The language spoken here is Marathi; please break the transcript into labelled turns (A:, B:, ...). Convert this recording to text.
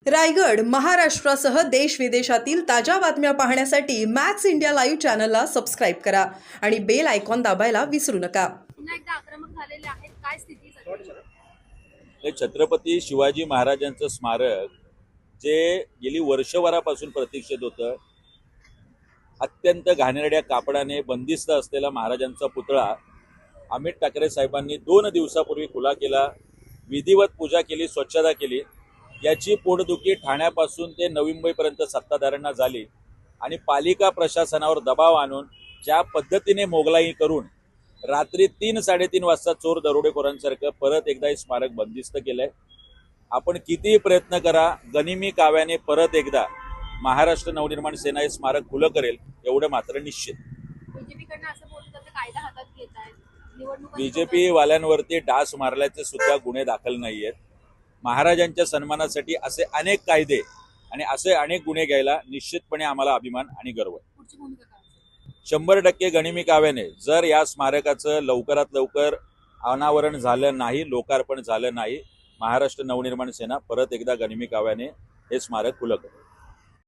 A: रायगड, महाराष्ट्रासह देश विदेशातील ताज्या बातम्या पाहण्यासाठी मॅक्स इंडिया लाईव्ह चॅनलला सबस्क्राईब करा आणि बेल आयकॉन दाबायला विसरू नका.
B: पुन्हा एकदा आक्रमक झालेले आहेत. काय स्थिती सध्या?
C: हे छत्रपती शिवाजी महाराजांचं स्मारक जे गेली वर्षभरापासून प्रतीक्षित होतं, अत्यंत घाणेरड्या कापडाने बंदिस्त असलेला महाराजांचा पुतळा अमित ठाकरे साहेबांनी 2 दिवसापूर्वी खुला केला. विधिवत पूजा केली, स्वच्छता केली. याची पोटदुखी ठाण्यापासून ते नवी मुंबईपर्यंत सत्ताधाऱ्यांना झाली आणि पालिका प्रशासनावर दबाव आणून ज्या पद्धतीने मोगलाई करून रात्री 3-3:30 वाजता चोर दरोडेखोरांसारखं परत एकदा हे स्मारक बंदिस्त केलंय. आपण कितीही प्रयत्न करा, गनिमी काव्याने परत एकदा महाराष्ट्र नवनिर्माण सेना हे स्मारक खुलं करेल एवढं मात्र निश्चित.
B: बीजेपीकडनं असं बोलत होतं कायदा हातात घेत आहेत, निवडणूक
C: बीजेपी वाल्यांवरती डास मारल्याचे सुद्धा गुन्हे दाखल नाहीयेत. महाराजांच्या सन्मानासाठी असे अनेक कायदे आणि असे अनेक गुन्हे घ्यायला निश्चितपणे आम्हाला अभिमान आणि गर्व आहे.
B: पुढची भूमिका काय असेल?
C: 100% गनिमी काव्याने जर या स्मारकाचं लवकरात लवकर अनावरण झालं नाही, लोकार्पण झालं नाही, महाराष्ट्र नवनिर्माण सेना परत एकदा गनिमी काव्याने हे स्मारक खुलं करेल.